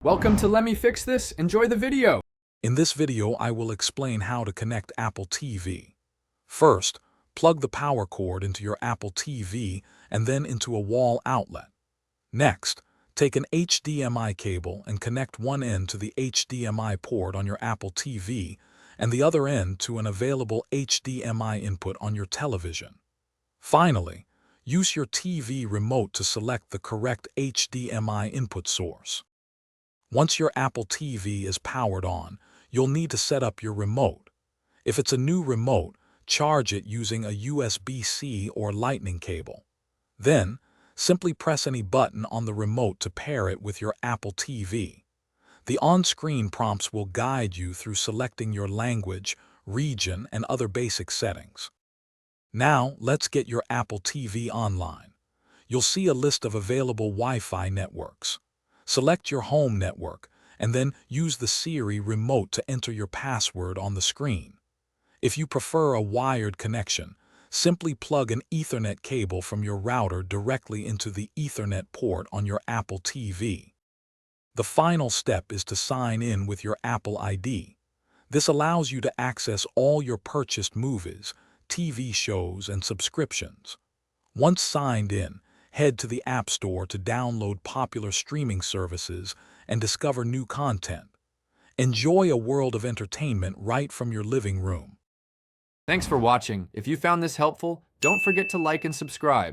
Welcome to Let Me Fix This. Enjoy the video. In this video, I will explain how to connect Apple TV. First, plug the power cord into your Apple TV and then into a wall outlet. Next, take an HDMI cable and connect one end to the HDMI port on your Apple TV and the other end to an available HDMI input on your television. Finally, use your TV remote to select the correct HDMI input source. Once your Apple TV is powered on, you'll need to set up your remote. If it's a new remote, charge it using a USB-C or Lightning cable. Then, simply press any button on the remote to pair it with your Apple TV. The on-screen prompts will guide you through selecting your language, region, and other basic settings. Now, let's get your Apple TV online. You'll see a list of available Wi-Fi networks. Select your home network, and then use the Siri remote to enter your password on the screen. If you prefer a wired connection, simply plug an Ethernet cable from your router directly into the Ethernet port on your Apple TV. The final step is to sign in with your Apple ID. This allows you to access all your purchased movies, TV shows, and subscriptions. Once signed in, head to the App Store to download popular streaming services and discover new content. Enjoy a world of entertainment right from your living room. Thanks for watching. If you found this helpful, don't forget to like and subscribe.